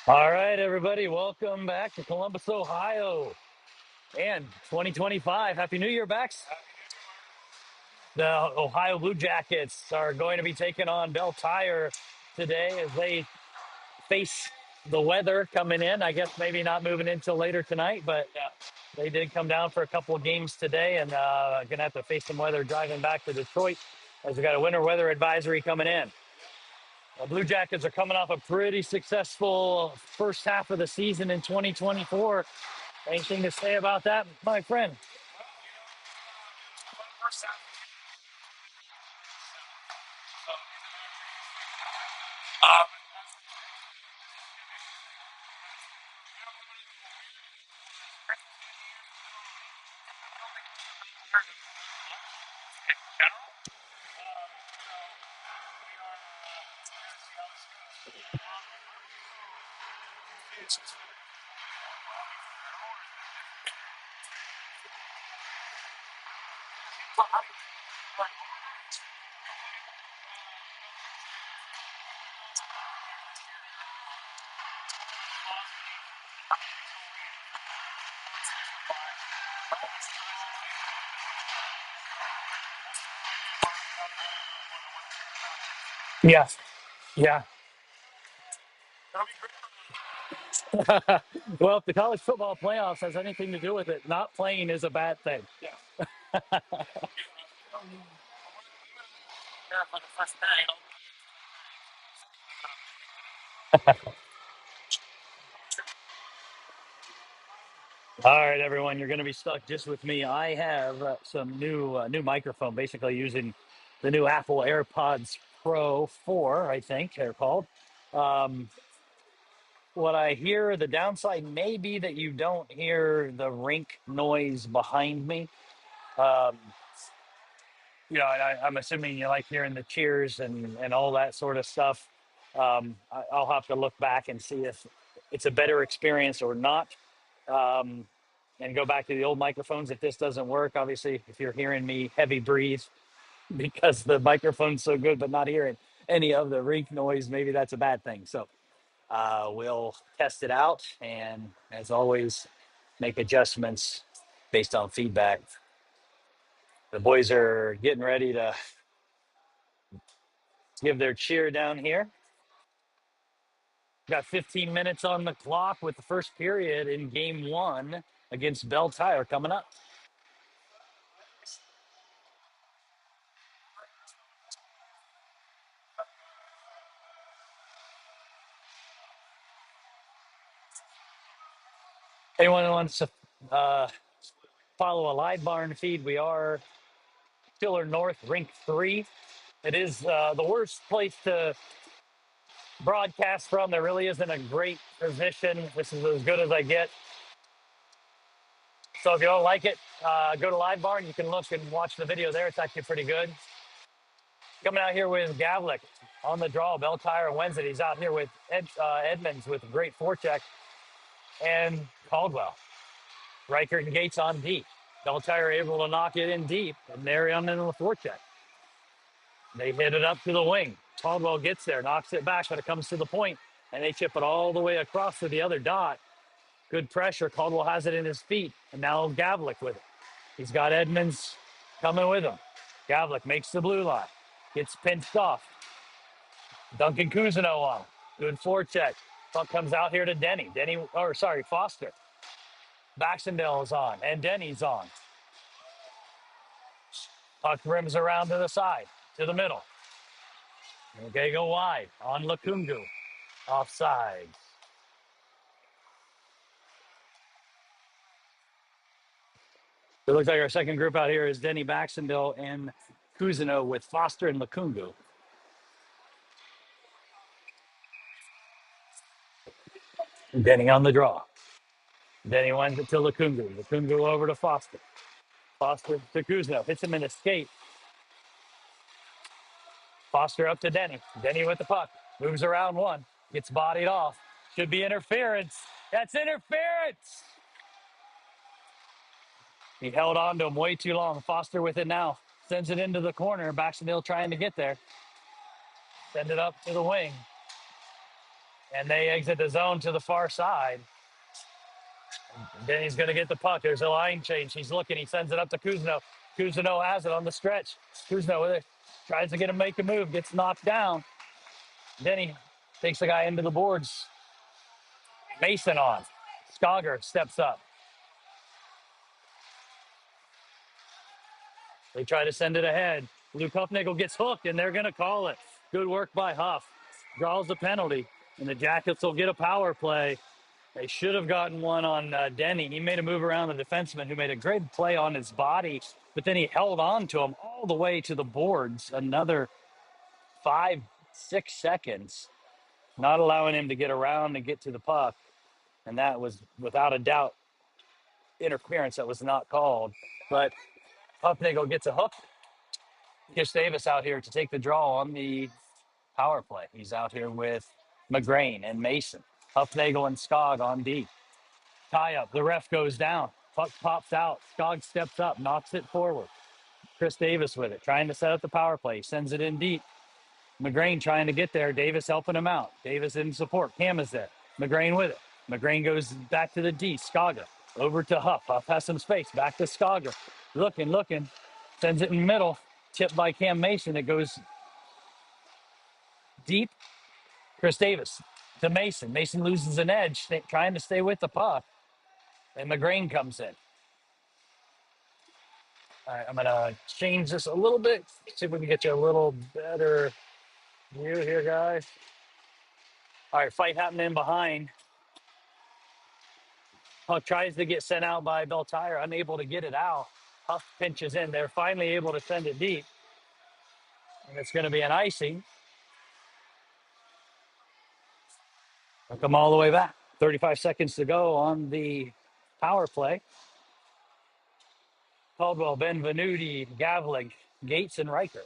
All right, everybody, welcome back to Columbus, Ohio, and 2025. Happy New Year, Bax. The Ohio Blue Jackets are going to be taking on Belle today as they face the weather coming in. I guess maybe not moving in till later tonight, but they did come down for a couple of games today and going to have to face some weather driving back to Detroit as we got a winter weather advisory coming in. The Blue Jackets are coming off a pretty successful first half of the season in 2024. Anything to say about that, my friend? Yeah, yeah. Well, if the college football playoffs has anything to do with it, not playing is a bad thing. All right, everyone, you're going to be stuck just with me. I have some new microphone, basically using the new Apple AirPods Pro 4, I think they're called. Um, what I hear, the downside may be that you don't hear the rink noise behind me. Um, I'm assuming you like hearing the cheers and all that sort of stuff. I'll have to look back and see if it's a better experience or not. Um, and go back to the old microphones if this doesn't work. Obviously, if you're hearing me heavy breathe because the microphone's so good, but not hearing any of the rink noise, maybe that's a bad thing. So we'll test it out. And as always, make adjustments based on feedback. The boys are getting ready to give their cheer down here. Got 15 minutes on the clock with the first period in game one against Belle coming up. Anyone who wants to uh, follow a live barn feed, we are Tiller North, Rink 3. It is the worst place to broadcast from. There really isn't a great position. This is as good as I get. So if you don't like it, go to Live Barn. You can look and watch the video there. It's actually pretty good. Coming out here with Gavlik on the draw. Belle wins it. He's out here with Edmonds with a great forecheck and Caldwell. Reichert and Gates on deep. Belle able to knock it in deep, and they're on in the forecheck. They hit it up to the wing. Caldwell gets there, knocks it back, but it comes to the point, and they chip it all the way across to the other dot. Good pressure. Caldwell has it in his feet, and now Gavlik with it. He's got Edmonds coming with him. Gavlik makes the blue line, gets pinched off. Duncan Cousineau on. Good forecheck. Puck comes out here to Denny. Foster. Baxendale is on, and Denny's on. Puck rims around to the side, to the middle. Okay, go wide on Lakungu. Offside. It looks like our second group out here is Denny Baxendale and Cousineau with Foster and Lakungu. Denny on the draw. Denny wins it to Lakungu. Lakungu over to Foster. Foster to Cousineau. Hits him in the skate. Foster up to Denny. Denny with the puck. Moves around one. Gets bodied off. Should be interference. That's interference. He held on to him way too long. Foster with it now. Sends it into the corner. Baxendale trying to get there. Send it up to the wing. and they exit the zone to the far side. Then he's going to get the puck. There's a line change. He's looking. He sends it up to Kuzno. Kuzno has it on the stretch. Kuzno with it. Tries to get him make a move. Gets knocked down. Then he takes the guy into the boards. Mason on. Skager steps up. They try to send it ahead. Luke Huffnagel gets hooked, and they're going to call it. Good work by Huff. Draws the penalty, and the Jackets will get a power play. They should have gotten one on Denny. He made a move around the defenseman who made a great play on his body, but then he held on to him all the way to the boards, another 5-6 seconds, not allowing him to get around and get to the puck. And that was, without a doubt, interference that was not called. But Huffnagel gets a hook. Kish Davis out here to take the draw on the power play. He's out here with McGrain and Mason. Huffnagel and Skog on D. Tie up. The ref goes down. Puck pops out. Skog steps up, knocks it forward. Chris Davis with it, trying to set up the power play. Sends it in deep. McGrain trying to get there. Davis helping him out. Davis in support. Cam is there. McGrain with it. McGrain goes back to the D. Skaga over to Huff. Huff has some space. Back to Skaga. Looking. Sends it in the middle. Tipped by Cam Mason. It goes deep. Chris Davis to Mason. Mason loses an edge, trying to stay with the puck. And McGrain comes in. All right, I'm going to change this a little bit. See if we can get you a little better view here, guys. All right, fight happening behind. Puck tries to get sent out by Belle, unable to get it out. Huff pinches in. They're finally able to send it deep. And it's going to be an icing. They'll come all the way back. 35 seconds to go on the power play. Caldwell, Benvenuti, Gavlik, Gates, and Riker.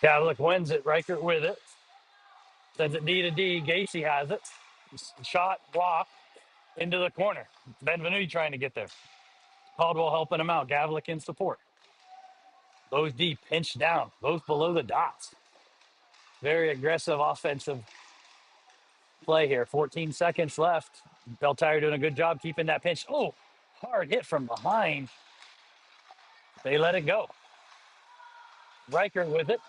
Gavlik wins it. Riker with it. Sends it D to D. Gacy has it. Shot, block, into the corner. Benvenuti trying to get there. Caldwell helping him out. Gavlik in support. Both deep, pinched down. Both below the dots. Very aggressive offensive play here. 14 seconds left. Belle doing a good job keeping that pinch. Oh, hard hit from behind. They let it go. Riker with it.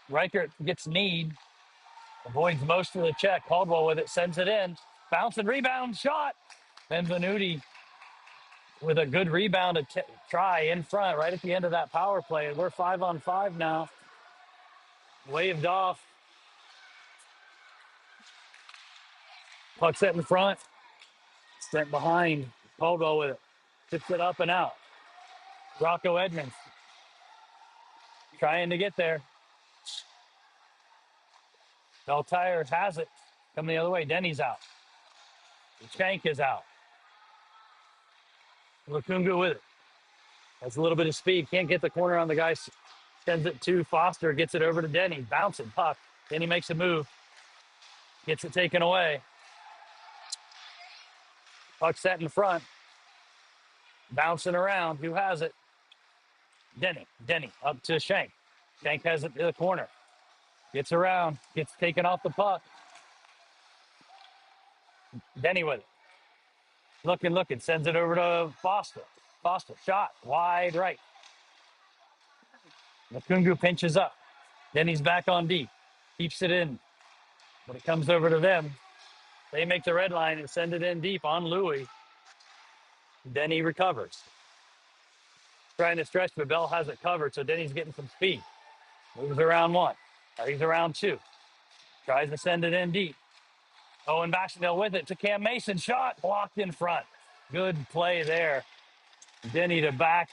Riker gets kneed. Avoids most of the check. Caldwell with it. Sends it in. Bounce and rebound. Shot. Benvenuti with a good rebound try in front right at the end of that power play. And we're 5-on-5 now. Waved off. Puck set in front. Sent behind. Caldwell with it. Tips it up and out. Rocco Edmonds trying to get there. Belle has it. Coming the other way. Denny's out. Shank is out. Lukungu with it. Has a little bit of speed. Can't get the corner on the guy. Sends it to Foster. Gets it over to Denny. Bouncing puck. Denny makes a move. Gets it taken away. Puck set in front. Bouncing around. Who has it? Denny. Denny up to Shank. Shank has it in the corner. Gets around. Gets taken off the puck. Denny with it. Looking. Sends it over to Foster. Foster. Shot. Wide right. Lukungu pinches up. Denny's back on D. Keeps it in. When it comes over to them, they make the red line and send it in deep on Louis. Denny recovers. Trying to stretch, but Belle has it covered, so Denny's getting some speed. Moves around one. He's around two. Tries to send it in deep. Owen Baxendale with it to Cam Mason. Shot blocked in front. Good play there. Denny to back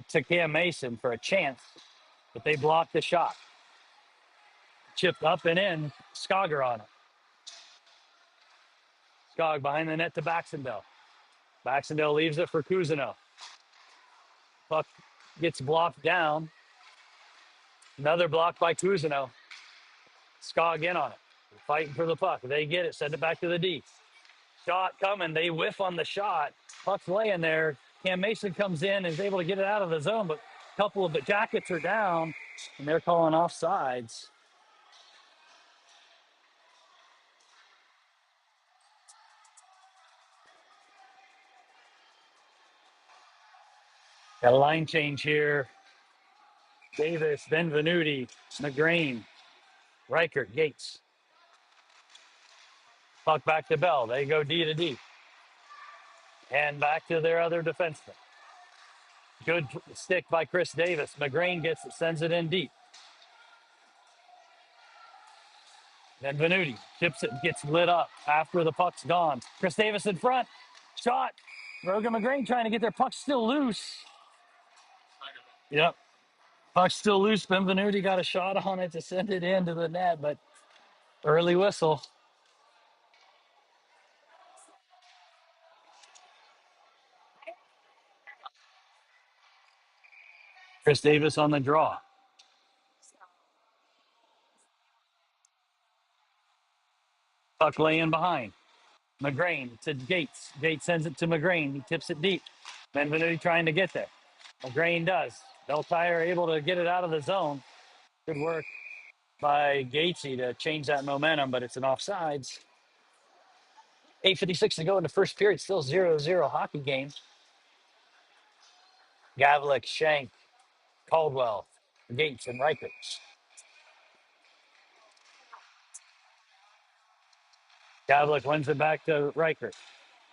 to Cam Mason for a chance, but they blocked the shot. Chipped up and in. Skager on it. Skog behind the net to Baxendale. Baxendale leaves it for Cousineau. Puck gets blocked down. Another block by Cousineau. Skog in on it. They're fighting for the puck. They get it. Send it back to the D. Shot coming. They whiff on the shot. Puck's laying there. Cam Mason comes in and is able to get it out of the zone, but a couple of the Jackets are down, and they're calling offsides. Got a line change here. Davis, Benvenuti, McGrain, Reichert, Gates. Puck back to Bell. They go D to D. And back to their other defenseman. Good stick by Chris Davis. McGrain gets it, sends it in deep. Then Venuti chips it, gets lit up after the puck's gone. Chris Davis in front. Shot. Rogan McGrain trying to get their puck still loose. Yep. Puck's still loose. Benvenuti got a shot on it to send it into the net, but early whistle. Chris Davis on the draw. Puck laying behind. McGrain to Gates. Gates sends it to McGrain. He tips it deep. Benvenuti trying to get there. McGrain does. Beltire able to get it out of the zone. Good work by Gatesy to change that momentum, but it's an offsides. 8:56 to go in the first period. Still 0-0 hockey game. Gavlik, Shank, Caldwell, Gates, and Reichert. Gavlik wins it back to Reichert.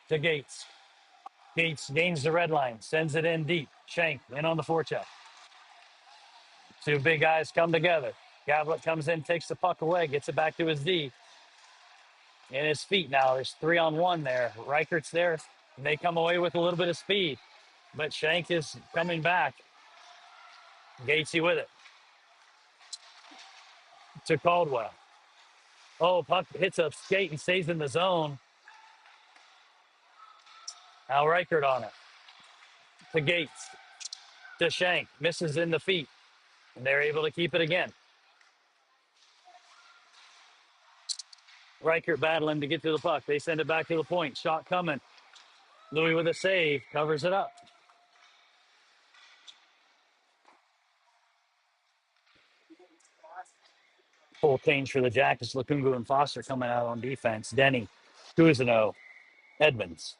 To Gates. Gates gains the red line, sends it in deep. Shank in on the forecheck. Two big guys come together. Gavlik comes in, takes the puck away, gets it back to his D. In his feet now. There's 3-on-1 there. Reichert's there. And they come away with a little bit of speed. But Shank is coming back. Gatesy with it. To Caldwell. Oh, puck hits a skate and stays in the zone. Now Reichert on it. To Gates. To Shank. Misses in the feet. And they're able to keep it again. Reichert battling to get to the puck. They send it back to the point. Shot coming. Louis with a save. Covers it up. Full change for the Jackets. Lukungu and Foster coming out on defense. Denny, Cousineau, Edmonds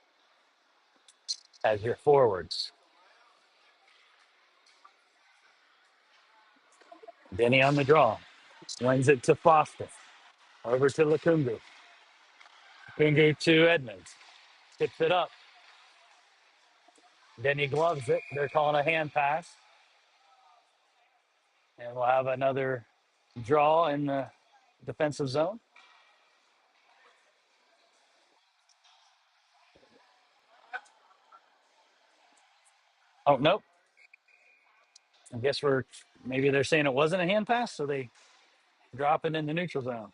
as your forwards. Denny on the draw. Wins it to Foster. Over to Lukungu. Lukungu to Edmonds. Tips it up. Denny gloves it. They're calling a hand pass. And we'll have another draw in the defensive zone. Oh, nope. I guess maybe they're saying it wasn't a hand pass, so they drop it in the neutral zone.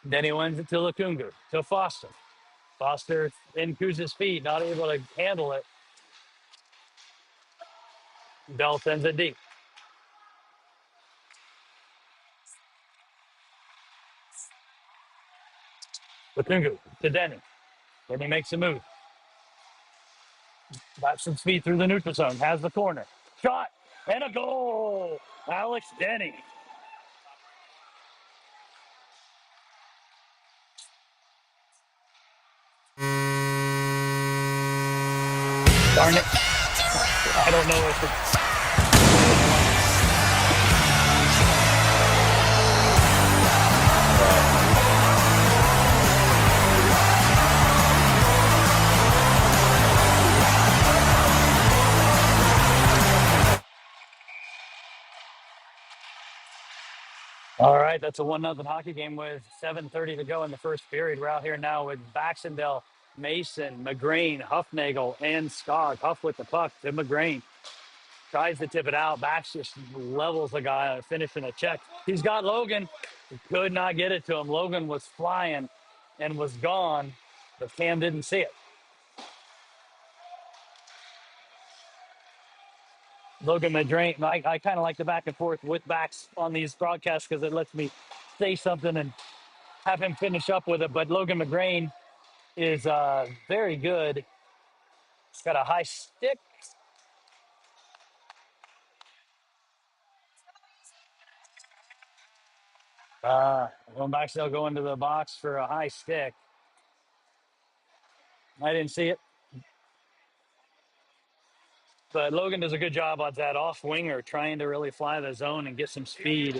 Denny wins it to Lukungu, to Foster. Foster in Kuz's feet, not able to handle it. Bell sends it deep. Lukungu to Denny. Denny makes a move. Got some speed through the neutral zone. Has the corner. Shot and a goal. Alex Denny. Darn it. I don't know if it's. All right, that's a 1-0 hockey game with 7:30 to go in the first period. We're out here now with Baxendale, Mason, McGrain, Huffnagel, and Skog. Huff with the puck to McGrain. Tries to tip it out. Bax just levels the guy finishing a check. He's got Logan. He could not get it to him. Logan was flying and was gone, but Cam didn't see it. Logan McGrain, I kind of like the back and forth with Bax on these broadcasts because it lets me say something and have him finish up with it. But Logan McGrain is very good Got a high stick. Going back, still going to the box for a high stick. I didn't see it, but Logan does a good job on that off winger, trying to really fly the zone and get some speed.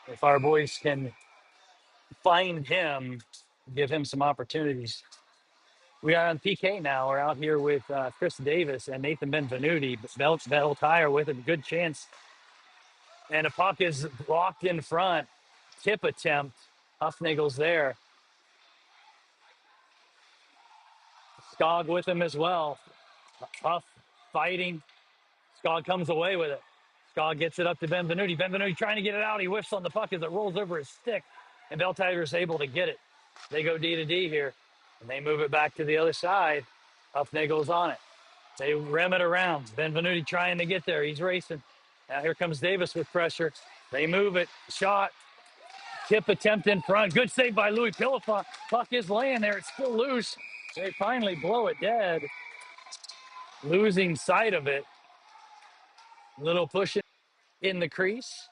If our boys can find him, give him some opportunities. We are on PK now. We're out here with Chris Davis and Nathan Benvenuti. Bell Tire with a good chance. And a puck is blocked in front. Tip attempt. Huffnagel's there. Skog with him as well. Huff fighting. Skog comes away with it. Skog gets it up to Benvenuti. Benvenuti trying to get it out. He whiffs on the puck as it rolls over his stick. And Bell Tiger is able to get it. They go D to D here. And they move it back to the other side. Huffnagel's on it. They rim it around. Benvenuti trying to get there. He's racing. Now here comes Davis with pressure. They move it. Shot. Tip attempt in front. Good save by Louis Pillafont. Puck is laying there. It's still loose. They finally blow it dead. Losing sight of it. Little push in the crease.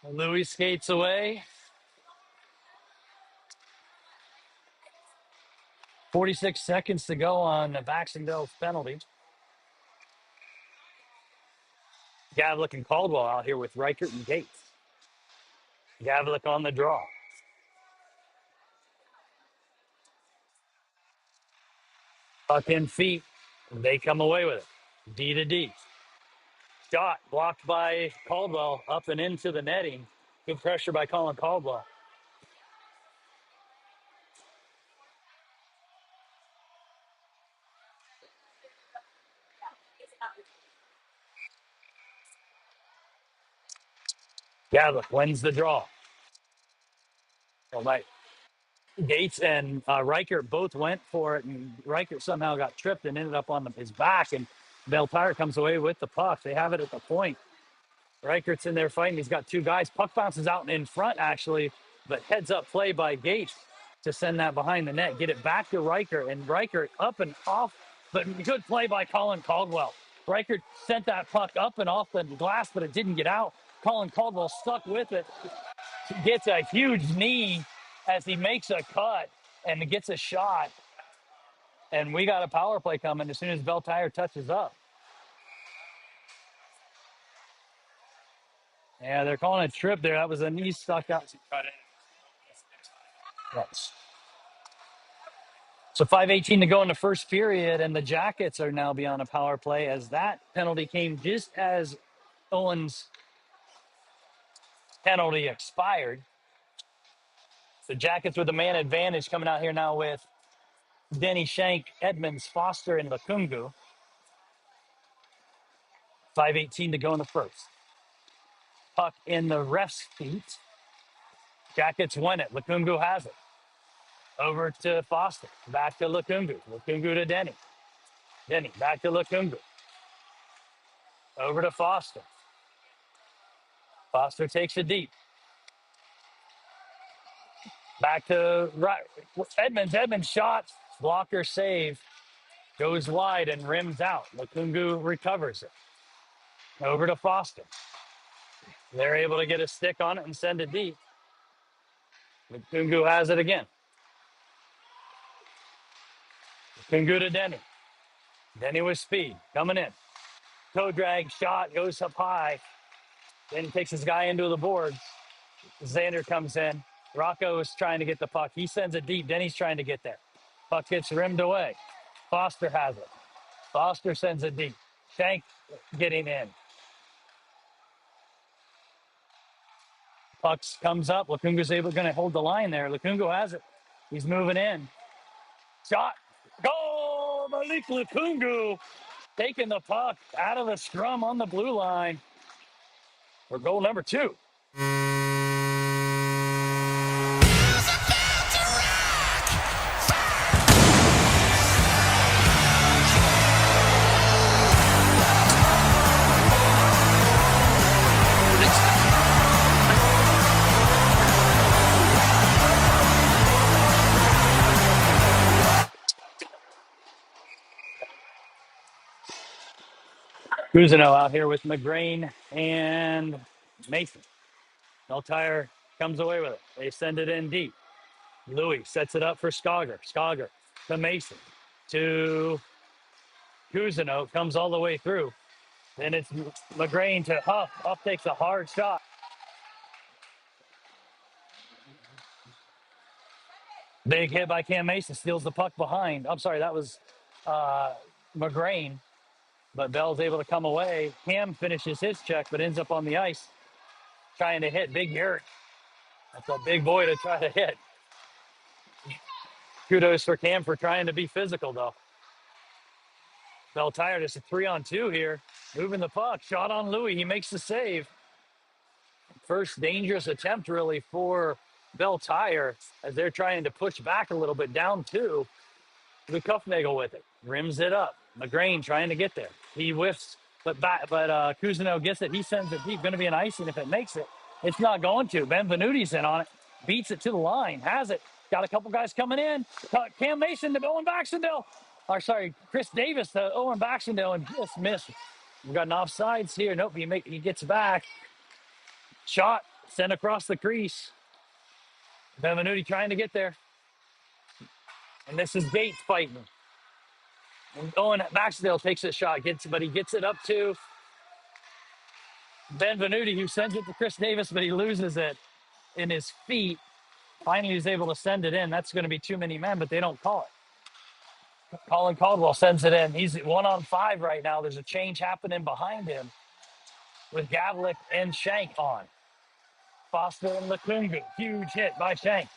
Louis skates away. 46 seconds to go on the Baxendale's penalty. Gavlik and Caldwell out here with Reichert and Gates. Gavlik on the draw. Puck in feet. They come away with it. D to D. Shot blocked by Caldwell up and into the netting. Good pressure by Colin Caldwell. Gavlik wins the draw. Oh, my. Gates and Reichert both went for it, and Reichert somehow got tripped and ended up on his back, and Bell Tire comes away with the puck. They have it at the point. Reichert's in there fighting. He's got two guys. Puck bounces out in front, actually, but heads up play by Gates to send that behind the net. Get it back to Reichert, and Reichert up and off, but good play by Colin Caldwell. Reichert sent that puck up and off the glass, but it didn't get out. Colin Caldwell stuck with it. He gets a huge knee as he makes a cut and gets a shot. And we got a power play coming as soon as Bell Tire touches up. Yeah, they're calling a trip there. That was a knee stuck out. Yes. So 5:18 to go in the first period, and the Jackets are now beyond a power play as that penalty came just as Owen's penalty expired. The Jackets with a man advantage coming out here now with Denny Shank, Edmonds, Foster, and Lukungu. 5:18 to go in the first. Puck in the ref's feet. Jackets win it. Lukungu has it. Over to Foster. Back to Lukungu. Lukungu to Denny. Denny back to Lukungu. Over to Foster. Foster takes it deep. Back to Edmonds. Edmonds shot. Blocker save. Goes wide and rims out. Lukungu recovers it. Over to Foster. They're able to get a stick on it and send it deep. Lukungu has it again. Lukungu to Denny. Denny with speed. Coming in. Toe drag shot. Goes up high. Then takes his guy into the board. Xander comes in. Rocco is trying to get the puck. He sends it deep. Denny's trying to get there. Puck gets rimmed away. Foster has it. Foster sends it deep. Shank getting in. Pucks comes up. Lukungu's going to hold the line there. Lukungu has it. He's moving in. Shot. Goal! Malik Lukungu taking the puck out of the scrum on the blue line for goal number 2. Cousineau out here with McGrain and Mason. Meltire comes away with it. They send it in deep. Louis sets it up for Skogger. Skogger to Mason to Cousineau. Comes all the way through. Then it's McGrain to Huff. Huff takes a hard shot. Big hit by Cam Mason. Steals the puck behind. I'm sorry, that was uh, McGrain. But Belle's able to come away. Cam finishes his check, but ends up on the ice trying to hit Big Yurt. That's a big boy to try to hit. Kudos for Cam for trying to be physical, though. Belle tired. It's a 3-on-2 here. Moving the puck. Shot on Louis. He makes the save. First dangerous attempt, really, for Belle Tire as they're trying to push back a little bit down two. The Kuffnagel with it. Rims it up. McGrain trying to get there. He whiffs, but Cousineau gets it. He sends it deep. Going to be an icing if it makes it. It's not going to. Benvenuti's in on it. Beats it to the line. Has it. Got a couple guys coming in. Cam Mason to Owen Baxendale. Or sorry, Chris Davis to Owen Baxendale and just missed. We got an offsides here. Nope, he gets back. Shot sent across the crease. Benvenuti trying to get there. And this is Gates fighting. And Owen Baxendale takes a shot, but he gets it up to Benvenuti, who sends it to Chris Davis, but he loses it in his feet. Finally, he's able to send it in. That's going to be too many men, but they don't call it. Colin Caldwell sends it in. He's 1-on-5 right now. There's a change happening behind him with Gavlik and Shank on. Foster and Lukungu. Huge hit by Shank.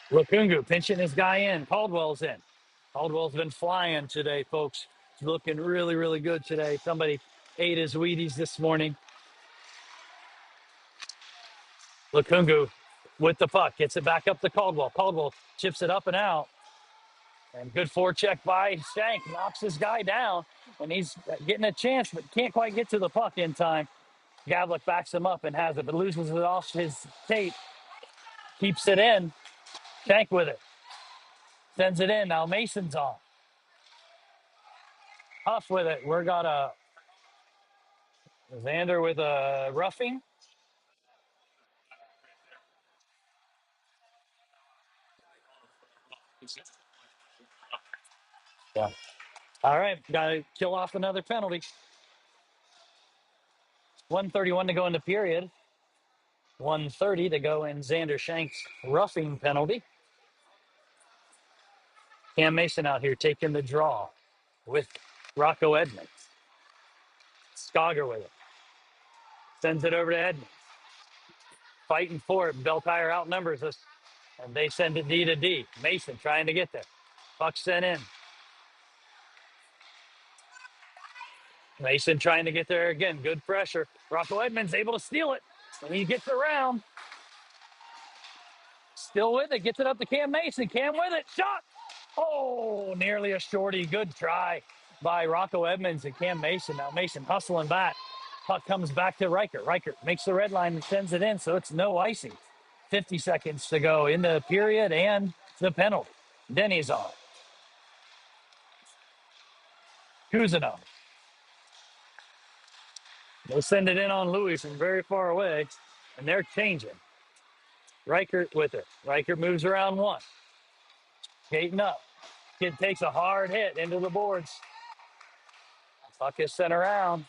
Lukungu pinching his guy in. Caldwell's in. Caldwell's been flying today, folks. He's looking really, really good today. Somebody ate his Wheaties this morning. Lukungu with the puck. Gets it back up to Caldwell. Caldwell chips it up and out. And good forecheck by Shank. Knocks his guy down. And he's getting a chance, but can't quite get to the puck in time. Gavlik backs him up and has it, but loses it off his tape. Keeps it in. Shank with it. Sends it in. Now Mason's on. Huff with it. We're got a Xander with a roughing. Yeah. All right. Got to kill off another penalty. 1:31 to go in the period. 1:30 to go in Xander Shank's roughing penalty. Cam Mason out here taking the draw with Rocco Edmonds. Skogger with it. Sends it over to Edmonds. Fighting for it. Belle Tire outnumbers us. And they send it D to D. Mason trying to get there. Puck sent in. Mason trying to get there again. Good pressure. Rocco Edmonds able to steal it. And he gets around. Still with it. Gets it up to Cam Mason. Cam with it. Shot. Oh, nearly a shorty. Good try by Rocco Edmonds and Cam Mason. Now Mason hustling back. Puck comes back to Riker. Riker makes the red line and sends it in, so it's no icing. 50 seconds to go in the period and the penalty. Denny's on. Cousineau. They'll send it in on Louis from very far away, and they're changing. Riker with it. Riker moves around one. Skating up. Kid takes a hard hit into the boards. Puck is sent around.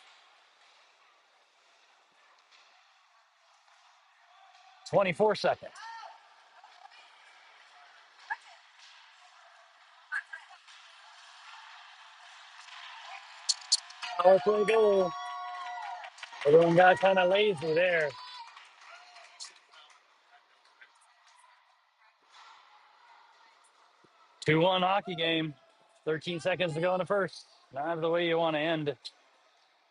24 seconds. Power play goal. Everyone got kind of lazy there. 2-1 hockey game. 13 seconds to go in the first. Not the way you want to end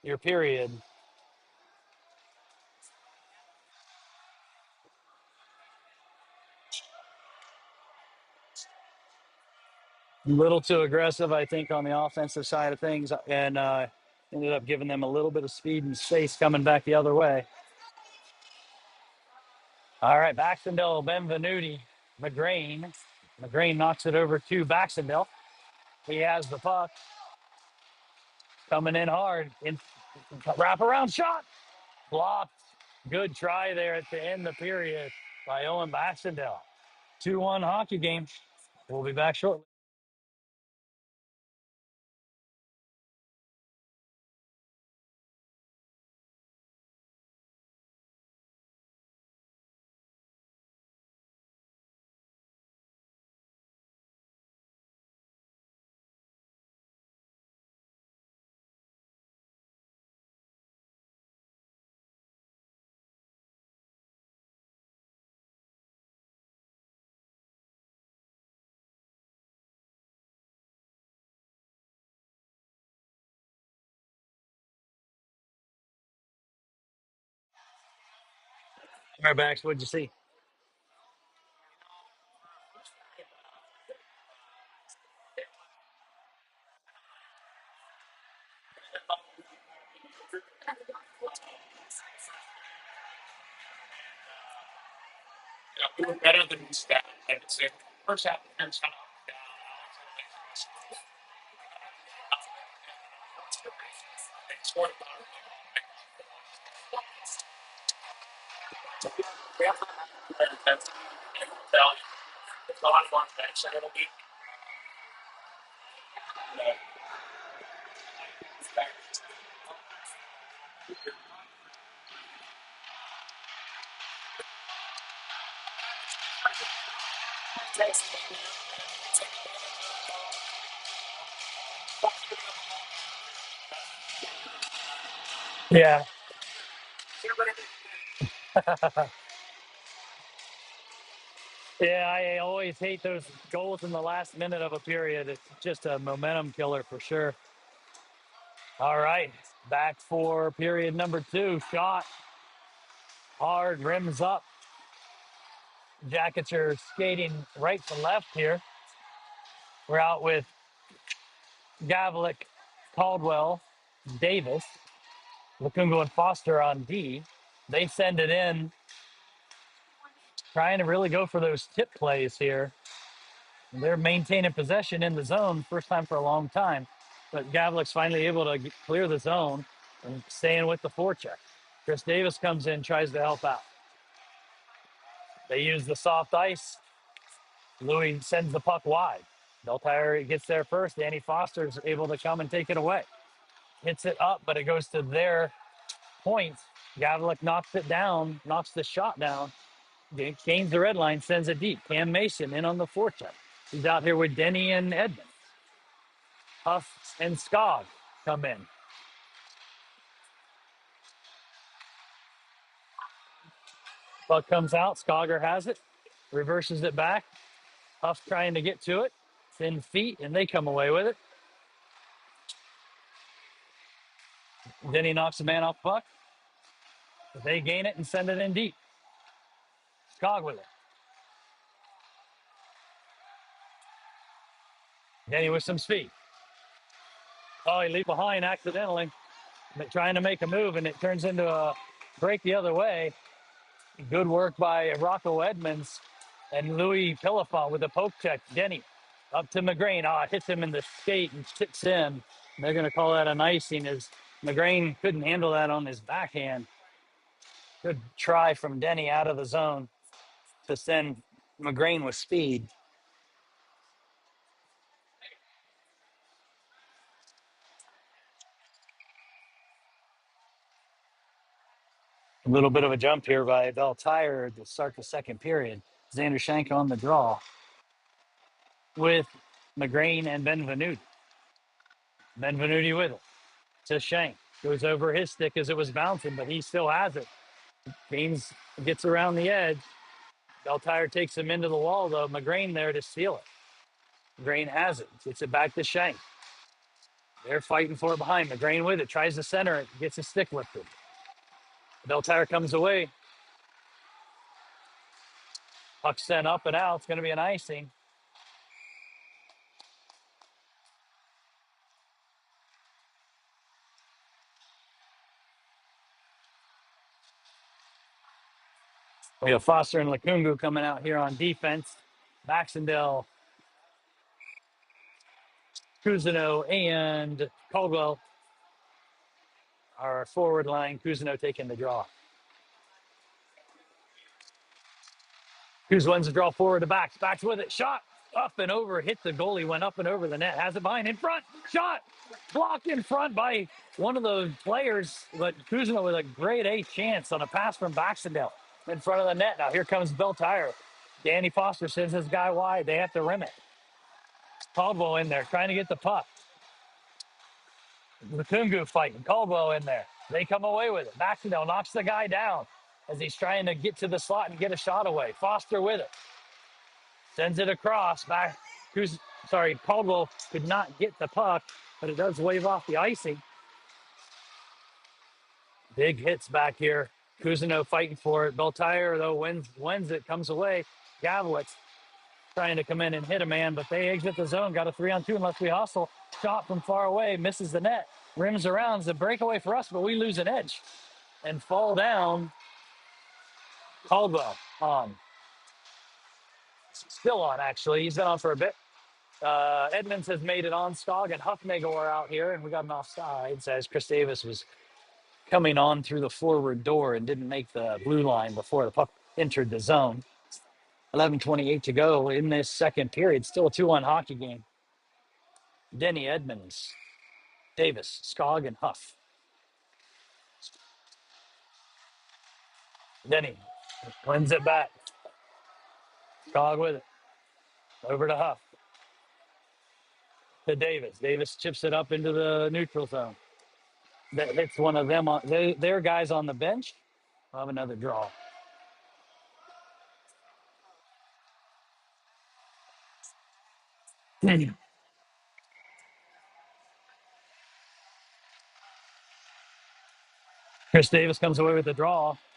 your period. A little too aggressive, I think, on the offensive side of things, and ended up giving them a little bit of speed and space coming back the other way. All right, Baxendale, Benvenuti McGrain. McGrain knocks it over to Baxendale. He has the puck coming in hard. In wraparound shot. Blocked. Good try there to end the period by Owen Baxendale. 2-1 hockey game. We'll be back shortly. All right, Bax, what'd you see? Yeah. Yeah, I always hate those goals in the last minute of a period. It's just a momentum killer for sure. All right, back for period number 2. Shot hard, rims up. Jackets are skating right to left here. We're out with Gavlik, Caldwell, Davis, Lukungo, and Foster on D. They send it in, trying to really go for those tip plays here. They're maintaining possession in the zone, first time for a long time. But Gavlik's finally able to clear the zone and staying with the forecheck. Chris Davis comes in, tries to help out. They use the soft ice. Louis sends the puck wide. Beltire gets there first. Danny Foster's able to come and take it away. Hits it up, but it goes to their point. Gavlik knocks it down, knocks the shot down. Gains the red line, sends it deep. Cam Mason in on the forecheck. He's out here with Denny and Edmund. Huff and Skog come in. Puck comes out. Skogger has it. Reverses it back. Huff trying to get to it. Thin feet, and they come away with it. Denny knocks the man off puck. They gain it and send it in deep. Skog with it. Denny with some speed. Oh, he leaped behind accidentally, trying to make a move, and it turns into a break the other way. Good work by Rocco Edmonds and Louis Pillafont with a poke check. Denny up to McGrain. It hits him in the skate and tips in. They're going to call that an icing as McGrain couldn't handle that on his backhand. Good try from Denny out of the zone to send McGrain with speed. A little bit of a jump here by Belle Tire to start the second period. Xander Shank on the draw with McGrain and Benvenuti. Benvenuti with it to Shank. Goes over his stick as it was bouncing, but he still has it. Gaines gets around the edge. Belle Tire takes him into the wall, though. McGrain there to steal it. McGrain has it. Gets it back to Shank. They're fighting for it behind. McGrain with it. Tries to center it. Gets his stick lifted. Belle Tire comes away. Puck sent up and out. It's going to be an icing. We have Foster and Lukungu coming out here on defense. Baxendale, Cousineau, and Caldwell are forward line. Cousineau taking the draw. Coos wins the draw forward to backs. Backs with it. Shot up and over. Hit the goalie. Went up and over the net. Has it behind in front. Shot blocked in front by one of the players. But Cousineau with a great A chance on a pass from Baxendale in front of the net. Now here comes Belle Tire. Danny Foster sends his guy wide. They have to rim it. Caldwell in there trying to get the puck. Lukungu fighting. Caldwell in there. They come away with it. Baxendale knocks the guy down as he's trying to get to the slot and get a shot away. Foster with it. Sends it across. Back. Caldwell could not get the puck, but it does wave off the icing. Big hits back here. Cousineau fighting for it. Beltire, though, wins it, comes away. Gavlitz trying to come in and hit a man, but they exit the zone. Got a 3-on-2 unless we hustle. Shot from far away, misses the net. Rims around. It's a breakaway for us, but we lose an edge and fall down. Caldwell on. Still on, actually. He's been on for a bit. Edmonds has made it on. Skog and Huffnagel are out here, and we got an offsides as Chris Davis was coming on through the forward door and didn't make the blue line before the puck entered the zone. 11:28 to go in this second period. Still a 2-1 hockey game. Denny, Edmonds, Davis, Skog, and Huff. Denny wins it back. Skog with it. Over to Huff. To Davis. Davis chips it up into the neutral zone. That hits one of them. Their guys on the bench. We'll have another draw. Chris Davis comes away with the draw.